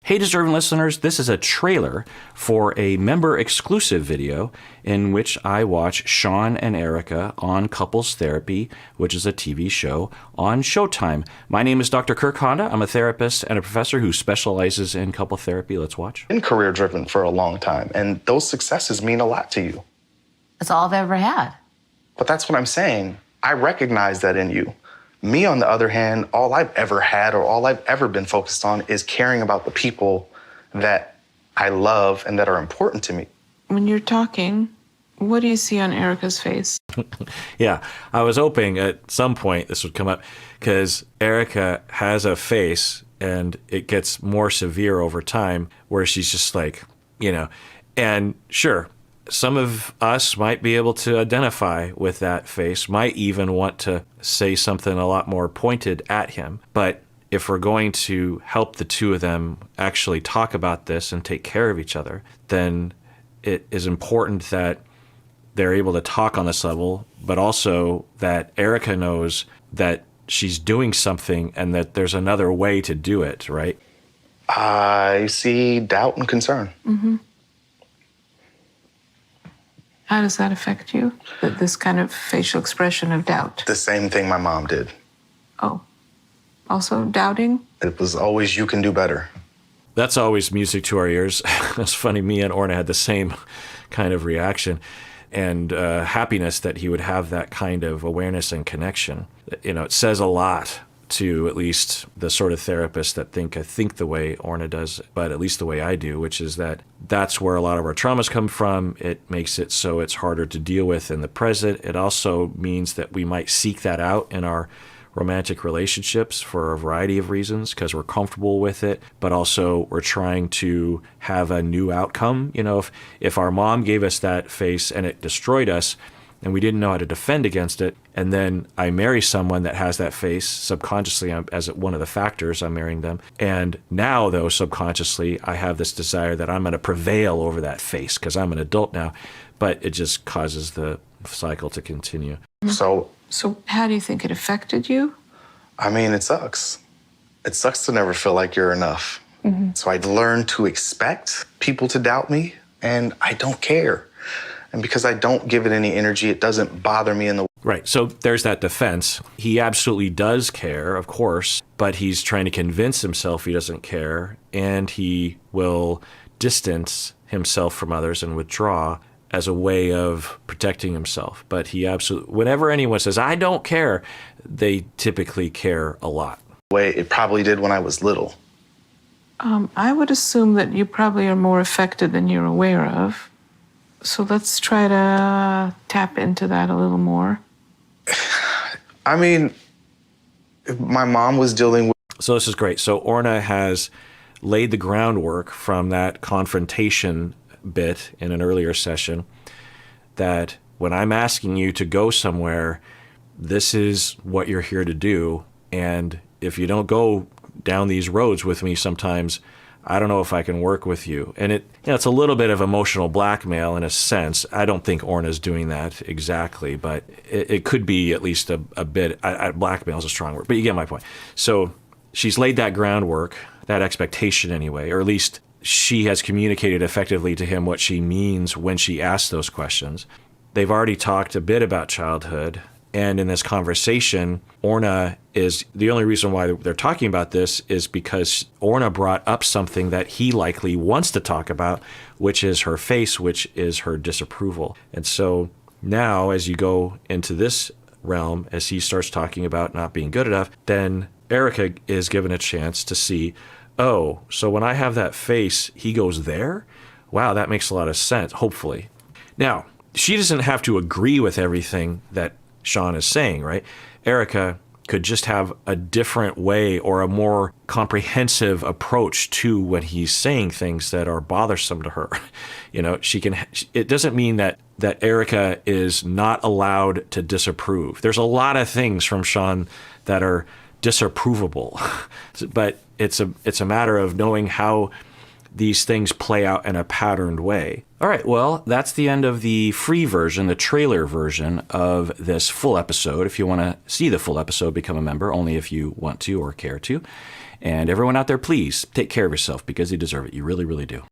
Hey, deserving listeners, this is a trailer for a member-exclusive video in which I watch Sean and Erica on Couples Therapy, which is a TV show on Showtime. My name is Dr. Kirk Honda. I'm a therapist and a professor who specializes in couple therapy. Let's watch. Been career-driven for a long time, and those successes mean a lot to you. That's all I've ever had. But that's what I'm saying. I recognize that in you. Me, on the other hand, all I've ever had or all I've ever been focused on is caring about the people that I love and that are important to me. When you're talking, what do you see on Erica's face? Yeah, I was hoping at some point this would come up because Erica has a face and it gets more severe over time where she's just like, and sure, some of us might be able to identify with that face, might even want to say something a lot more pointed at him. But if we're going to help the two of them actually talk about this and take care of each other, then it is important that they're able to talk on this level, but also that Erica knows that she's doing something and that there's another way to do it, right? I see doubt and concern. Mm-hmm. How does that affect you, this kind of facial expression of doubt? The same thing my mom did. Oh, also doubting? It was always, you can do better. That's always music to our ears. It's funny, me and Orna had the same kind of reaction and happiness that he would have that kind of awareness and connection. It says a lot to at least the sort of therapists that think the way Orna does, but at least the way I do, which is that's where a lot of our traumas come from. It makes it so it's harder to deal with in the present. It also means that we might seek that out in our romantic relationships for a variety of reasons because we're comfortable with it, but also we're trying to have a new outcome. If our mom gave us that face and it destroyed us, and we didn't know how to defend against it, and then I marry someone that has that face subconsciously as one of the factors, I'm marrying them. And now, though, subconsciously, I have this desire that I'm going to prevail over that face because I'm an adult now, but it just causes the cycle to continue. So how do you think it affected you? I mean, it sucks. It sucks to never feel like you're enough. Mm-hmm. So I learned to expect people to doubt me, and I don't care. And because I don't give it any energy, it doesn't bother me in the... Right. So there's that defense. He absolutely does care, of course, but he's trying to convince himself he doesn't care, and he will distance himself from others and withdraw as a way of protecting himself. But he absolutely, whenever anyone says, I don't care, they typically care a lot. The way it probably did when I was little. I would assume that you probably are more affected than you're aware of. So let's try to tap into that a little more. I mean, my mom was dealing with... So this is great. So Orna has laid the groundwork from that confrontation bit in an earlier session that when I'm asking you to go somewhere, this is what you're here to do. And if you don't go down these roads with me sometimes, I don't know if I can work with you. And it's a little bit of emotional blackmail in a sense. I don't think Orna's doing that exactly, but it could be at least a bit. Blackmail is a strong word, but you get my point. So she's laid that groundwork, that expectation anyway, or at least she has communicated effectively to him what she means when she asks those questions. They've already talked a bit about childhood. And in this conversation, Orna is the only reason why they're talking about this is because Orna brought up something that he likely wants to talk about, which is her face, which is her disapproval. And so now as you go into this realm, as he starts talking about not being good enough, then Erica is given a chance to see, oh, so when I have that face, he goes there? Wow, that makes a lot of sense, hopefully. Now, she doesn't have to agree with everything that Sean is saying, right? Erica could just have a different way or a more comprehensive approach to when he's saying things that are bothersome to her. It doesn't mean that Erica is not allowed to disapprove. There's a lot of things from Sean that are disapprovable, but it's a matter of knowing how these things play out in a patterned way. All right, well, that's the end of the free version, the trailer version of this full episode. If you want to see the full episode, become a member, only if you want to or care to. And everyone out there, please take care of yourself because you deserve it. You really, really do.